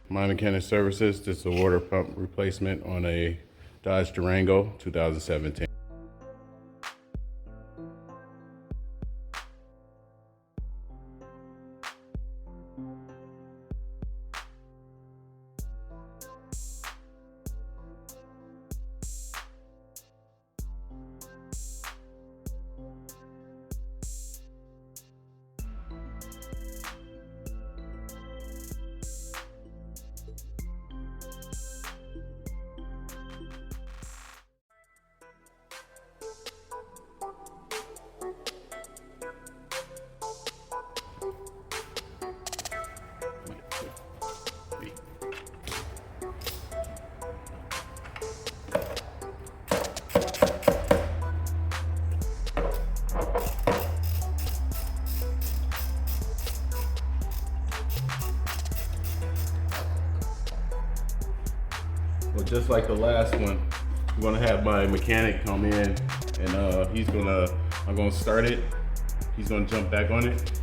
My Mechanic Services. This is a water pump replacement on a Dodge Durango 2017. Well, just like the last one, I'm gonna have my mechanic come in and I'm gonna start it. He's gonna jump back on it,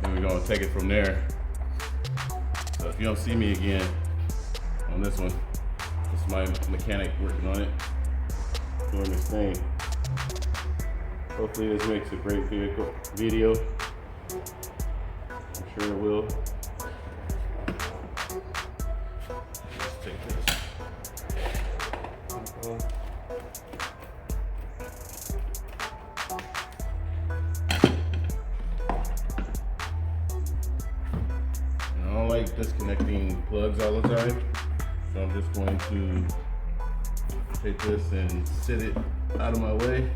and we're gonna take it from there. So if you don't see me again on this one, this is my mechanic working on it, doing this thing. Hopefully this makes a great video. I'm sure it will. Let's take this. I don't like disconnecting plugs all the time, so I'm just going to take this and sit it out of my way,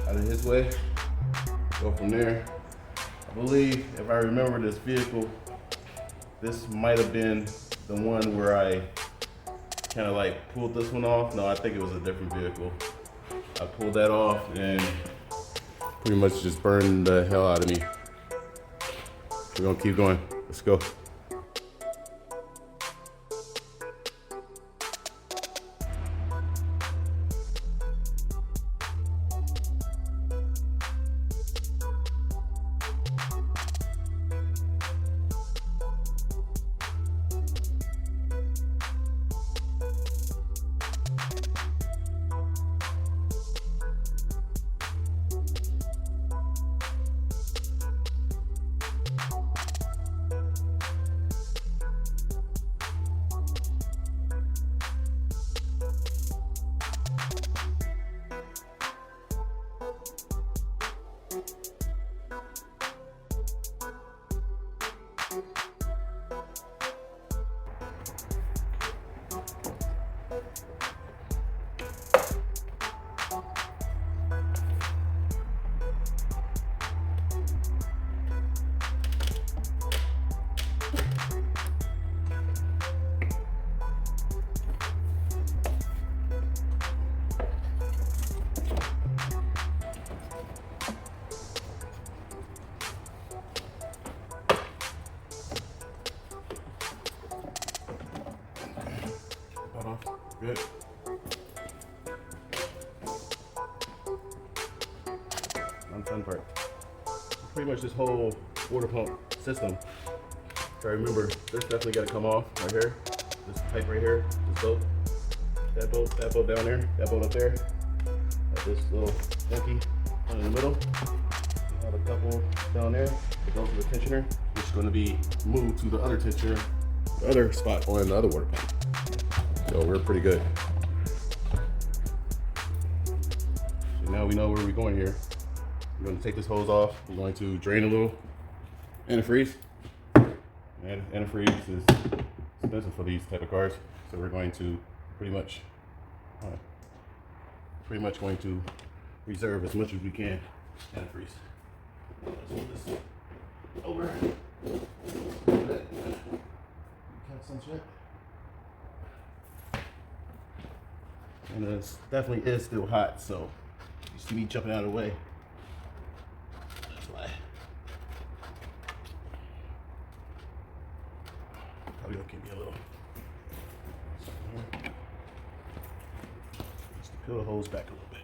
out of his way, go from there. I believe, if I remember this vehicle, this might have been the one where I kind of like pulled this one off. No, I think it was a different vehicle. I pulled that off and pretty much just burned the hell out of me. We're gonna keep going. Let's go. Good. Fun part. Pretty much this whole water pump system. If I remember, this definitely got to come off right here. This pipe right here, this bolt, that bolt down there, that bolt up there. This little monkey in the middle. We have a couple down there that goes to the tensioner, which is going to be moved to the other tensioner, the other spot on the other water pump. So we're pretty good. So now we know where we're going here. We're going to take this hose off. We're going to drain a little antifreeze. And antifreeze is expensive for these type of cars. So we're going to pretty much going to reserve as much as we can antifreeze. Let's move this over. Got some shit. And it definitely is still hot, so you see me jumping out of the way. That's why. Probably gonna give me a little. Just to peel the hose back a little bit.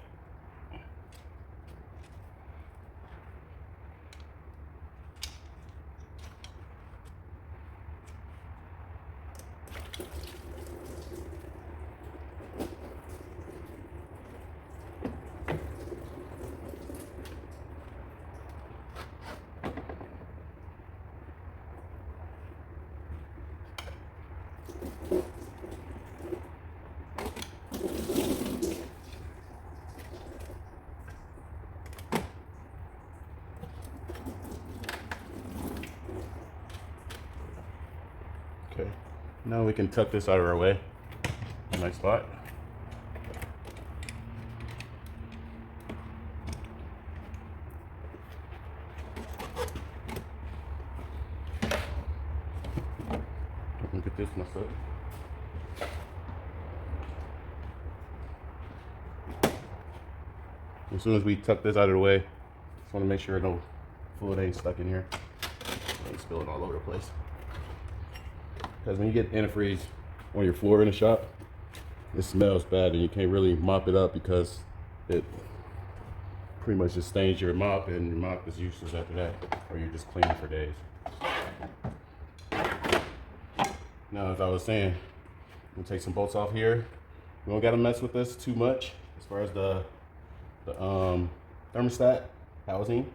Now we can tuck this out of our way. Nice spot. Look at this myself. As soon as we tuck this out of the way, just want to make sure no fluid ain't stuck in here. Ain't spilling all over the place. Because when you get antifreeze on your floor in the shop, it smells bad and you can't really mop it up because it pretty much just stains your mop, and your mop is useless after that, or you're just cleaning for days. Now, as I was saying, we'll take some bolts off here. We don't gotta mess with this too much as far as the thermostat housing.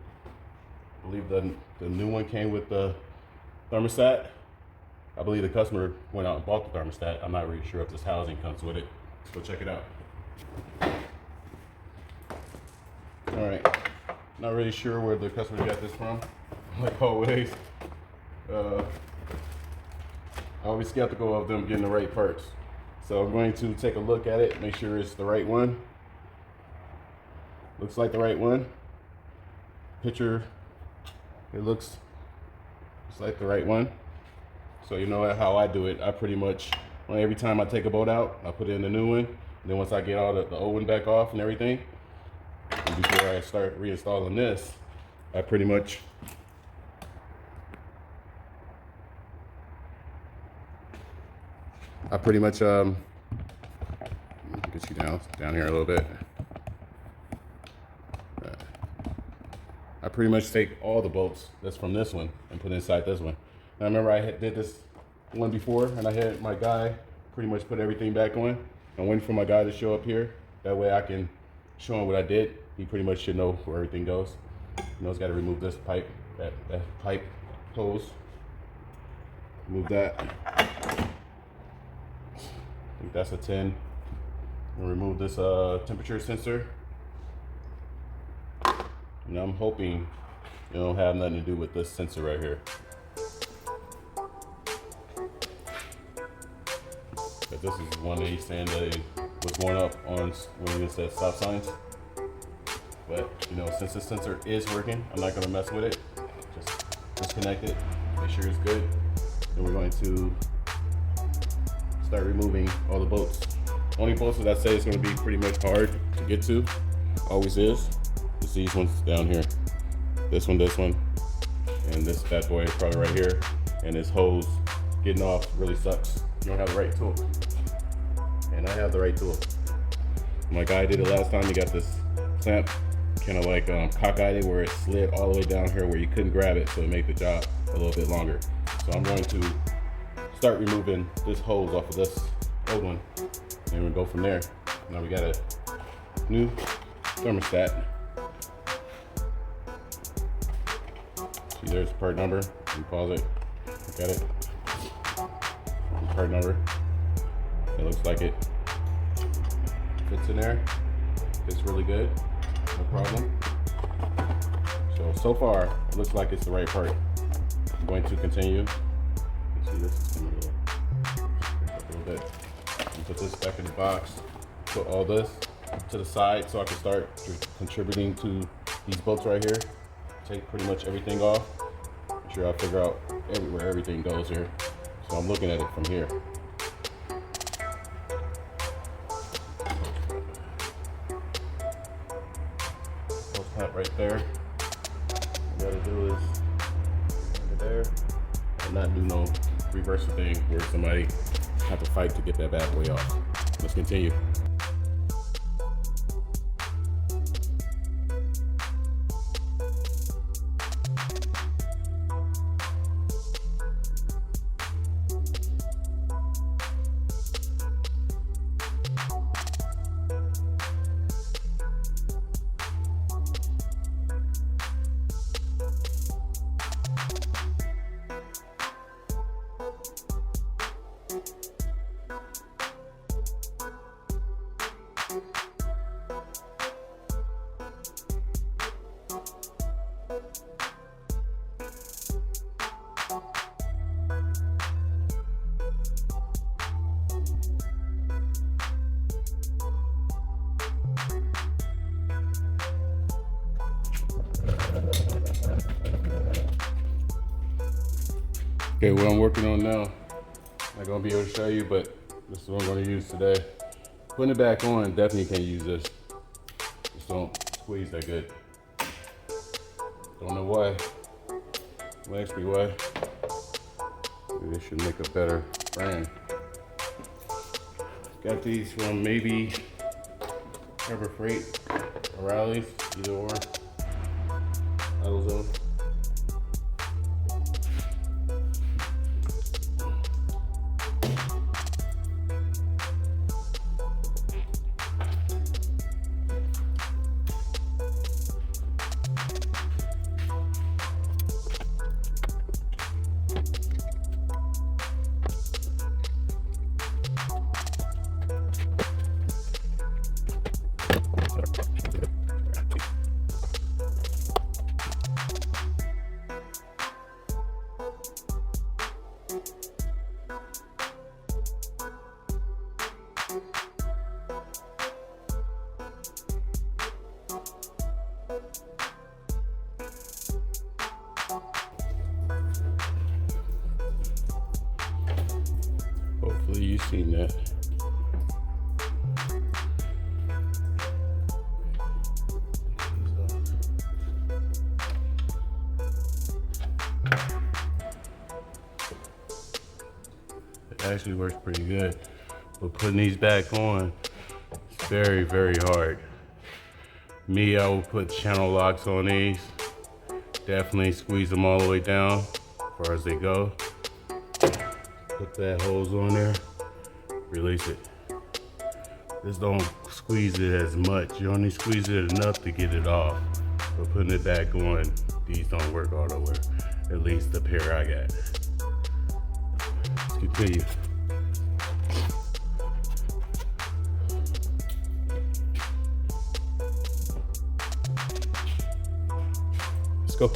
I believe the new one came with the thermostat. I believe the customer went out and bought the thermostat. I'm not really sure if this housing comes with it. Let's go check it out. All right, not really sure where the customer got this from. Like always, I always skeptical of them getting the right parts. So I'm going to take a look at it, make sure it's the right one. Looks like the right one. Picture, it looks like the right one. So you know how I do it. I pretty much, every time I take a bolt out, I put in the new one. And then once I get all the old one back off and everything, and before I start reinstalling this, I pretty much get you down here a little bit. I pretty much take all the bolts that's from this one and put inside this one. And I remember I did this one before, and I had my guy pretty much put everything back on. I'm waiting for my guy to show up here. That way I can show him what I did. He pretty much should know where everything goes. You know, he's got to remove this pipe, that pipe hose. Remove that. I think that's a 10. And remove this temperature sensor. And I'm hoping it don't have nothing to do with this sensor right here. But this is one that he's saying that it was going up on when it said stop signs. But you know, since this sensor is working, I'm not gonna mess with it. Just disconnect it, make sure it's good. Then we're going to start removing all the bolts. Only bolts that I say is gonna be pretty much hard to get to, always is. It's these ones down here. This one, and this bad boy is probably right here. And this hose getting off really sucks. You don't have the right tool. And I have the right tool. My guy did it last time. He got this clamp kind of like cockeyed it where it slid all the way down here where you couldn't grab it, so it made the job a little bit longer. So I'm going to start removing this hose off of this old one, and we'll go from there. Now we got a new thermostat. See, there's the part number. You pause it, look at it. Part number. It looks like it fits in there. It's really good. No problem. So far, it looks like it's the right part. I'm going to continue. You see this is coming a little bit. And put this back in the box. Put all this to the side so I can start contributing to these bolts right here. Take pretty much everything off. Make sure I figure out where everything goes here. So I'm looking at it from here. Right there. All you gotta do is over there and not do no reversal thing where somebody have to fight to get that bad boy off. Let's continue. Okay, what I'm working on now, I'm not gonna be able to show you, but this is what I'm gonna use today. Putting it back on, definitely can't use this. Just don't squeeze that good. Don't know why. Well, ask me why. Maybe they should make a better brand. Got these from maybe Harbor Freight or Rallies, either or. AutoZone. Hopefully you've seen that. It actually works pretty good, but putting these back on, it's very, very hard. Me, I will put channel locks on these. Definitely squeeze them all the way down as far as they go. Put that hose on there, release it. Just don't squeeze it as much. You only squeeze it enough to get it off. But putting it back on, these don't work all the way. At least the pair I got. Let's continue. Let's go.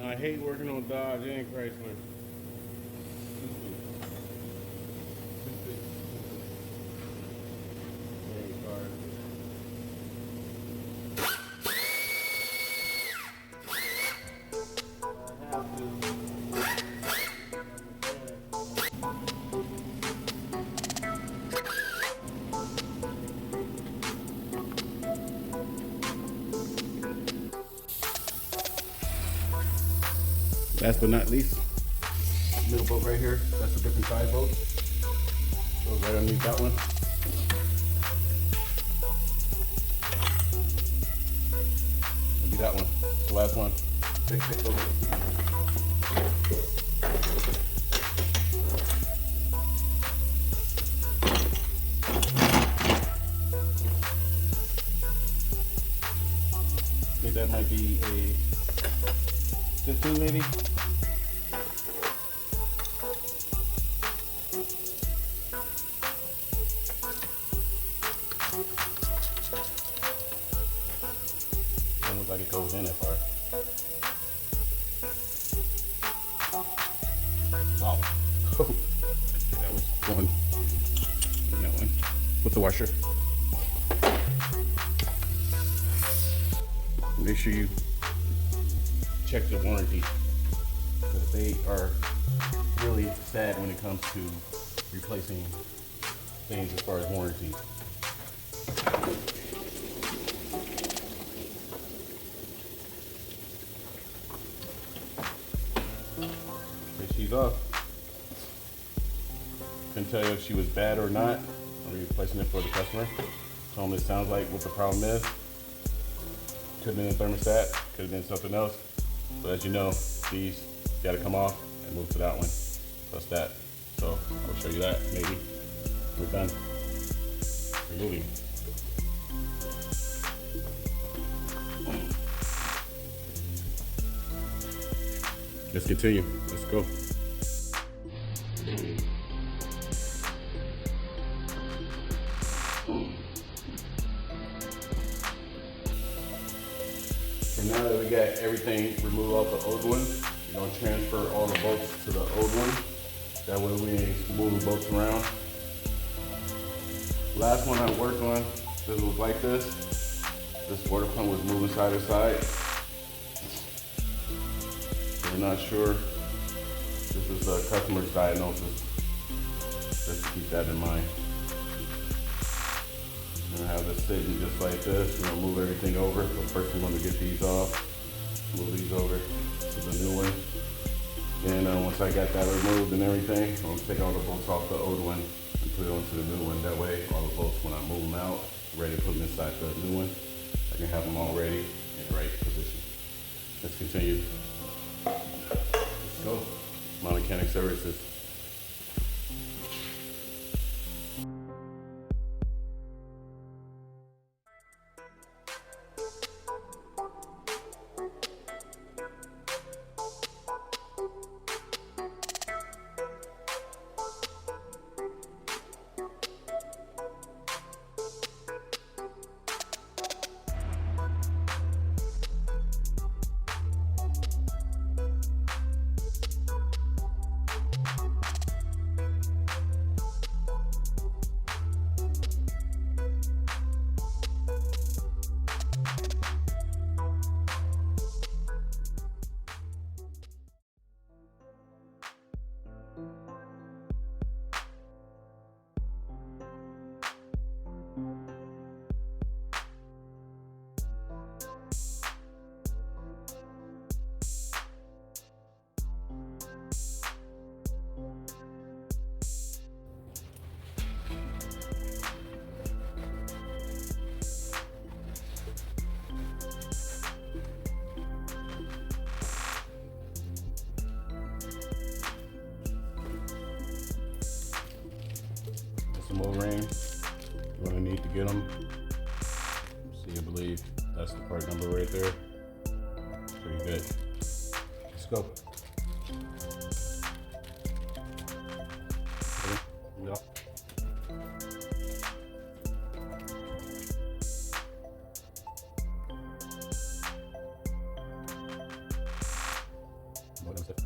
I hate working on Dodge and Chrysler. Last but not least, middle bolt right here. That's a different size bolt. Goes right underneath that one. Maybe that one. The last one. Big bolt. I think that might be a 15 maybe. Doesn't look like it goes in that far. Wow. That was going in that one. With the washer. Make sure you check the warranty, because they are really sad when it comes to replacing things as far as warranty. She's off. Couldn't tell you if she was bad or not. I'm replacing it for the customer. Tell them it sounds like what the problem is. Could have been a thermostat, could have been something else. But as you know, these gotta come off and move to that one. Plus that. So I'll show you that maybe. We're done removing. Let's continue. Let's go. So now that we got everything removed off the old one, we're gonna transfer all the bolts to the old one. That way we ain't moving bolts around. Last one I worked on, this was like this. This water pump was moving side to side. So we're not sure. This is the customer's diagnosis. Just to keep that in mind. We're gonna have this sitting just like this. We're gonna move everything over. So first we want to get these off. Move these over to the new one. Then once I got that removed and everything, I'm gonna take all the bolts off the old one and put it onto the new one. That way, all the bolts, when I move them out, ready to put them inside the new one, I can have them all ready in the right position. Let's continue. Let's go. My Mechanic Services. Some O-rings. You're gonna need to get them. See, I believe that's the part number right there. Pretty good. Let's go. Yeah. What is it?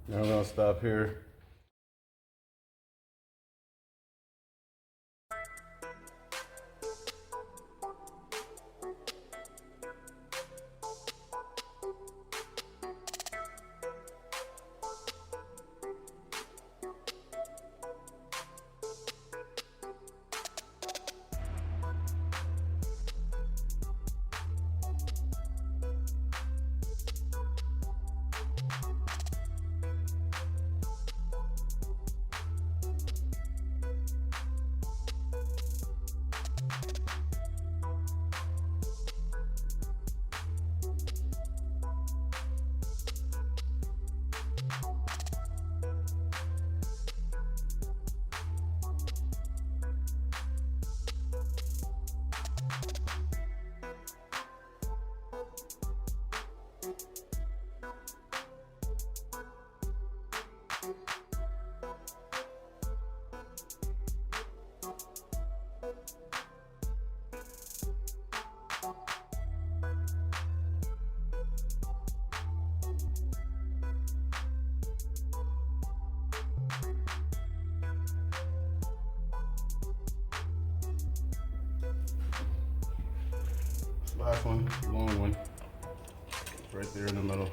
Now I'm gonna stop here. Last one, long one, right there in the middle.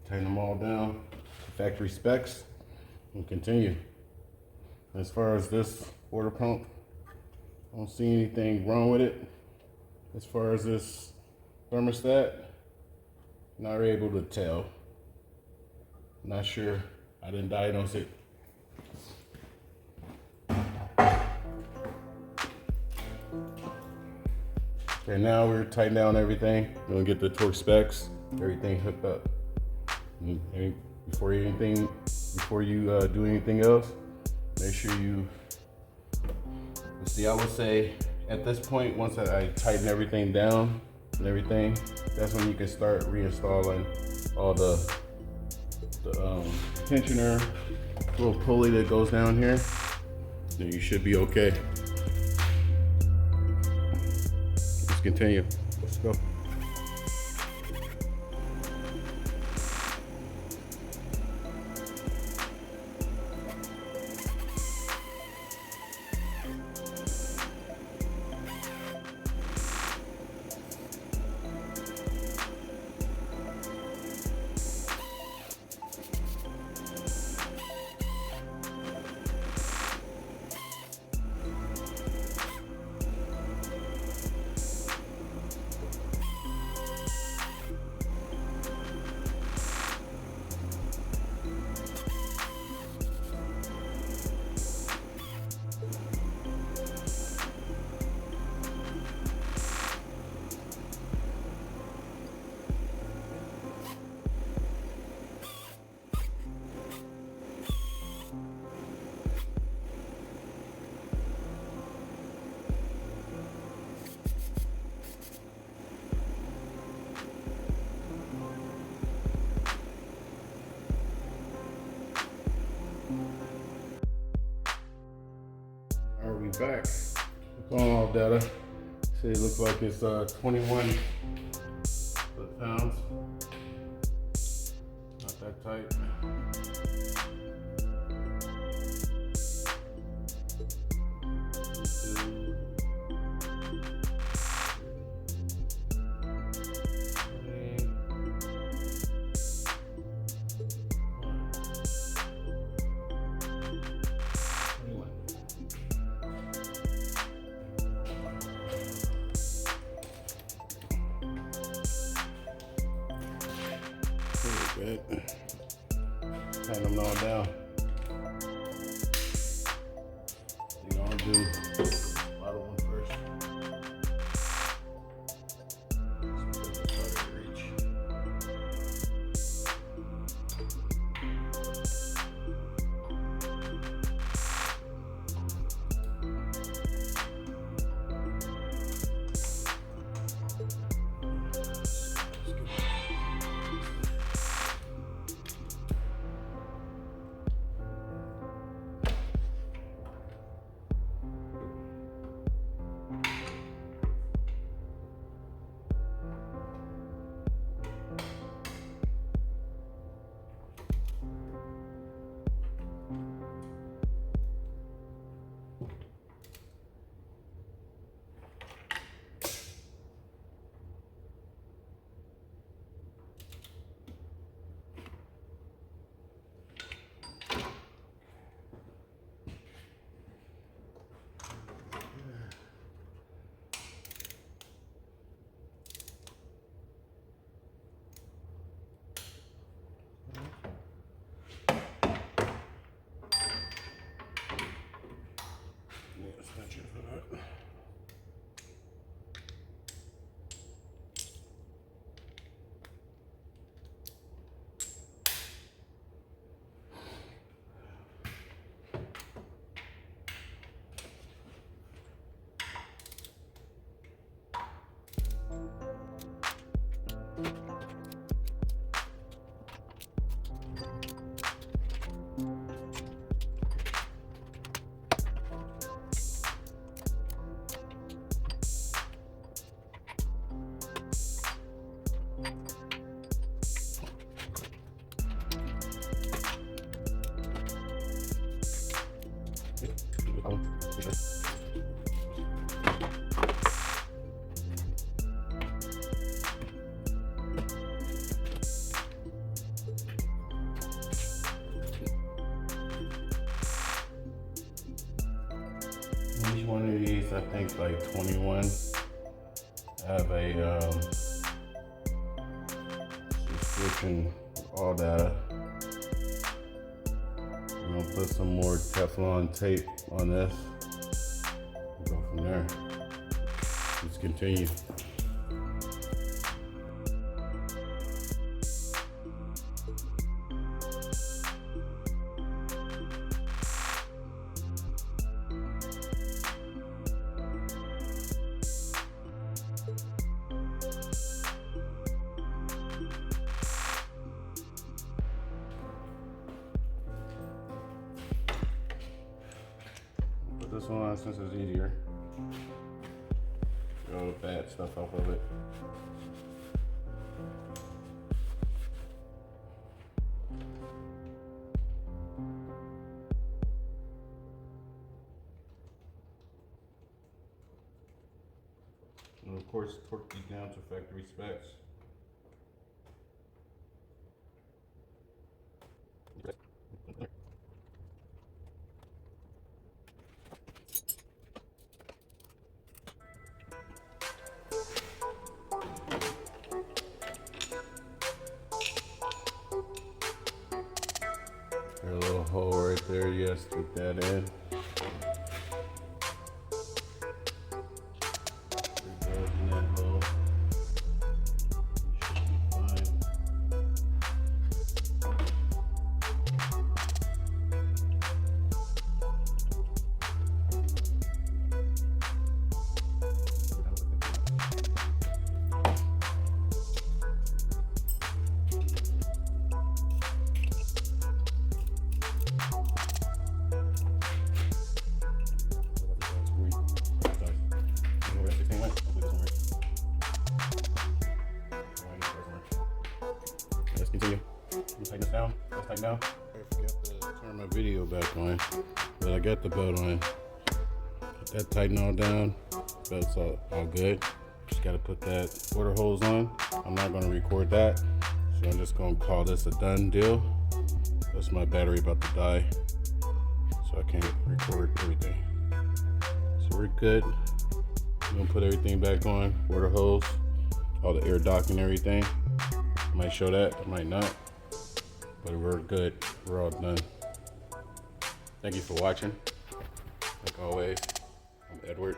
Tighten them all down to factory specs and continue. As far as this water pump, I don't see anything wrong with it. As far as this thermostat, not able to tell. Not sure. I didn't diagnose it. Okay, now we're tightening down everything. We're gonna get the torque specs, everything hooked up. And before you do anything else, make sure you see. I would say at this point, once I tighten everything down and everything, that's when you can start reinstalling all the tensioner, little pulley that goes down here. Then you should be okay. Let's continue. Let's go. Back. Going all data. See, it looks like it's 21 foot-pounds. Not that tight. Tighten them all down. You don't do the bottom one first. It's harder to reach. Each one of these, I think, like 21. I have a subscription, all data. I'm gonna put some more Teflon tape on this. Go from there. Let's continue. Put this one on since it's easier. Get all the bad stuff off of it. And of course, torque these down to factory specs. There's a little hole right there, you gotta stick that in. In that hole. Should be fine. Let's continue. Tighten this down. Let's tighten down. I forgot to turn my video back on, but I got the belt on. Get that tighten all down. Belt's all good. Just gotta put that quarter hose on. I'm not gonna record that, so I'm just gonna call this a done deal. That's my battery about to die, so I can't record everything. So we're good. I'm gonna put everything back on. Quarter hose, all the air duct and everything. Might show that, might not, but we're good. We're all done. Thank you for watching. Like always, I'm Edward.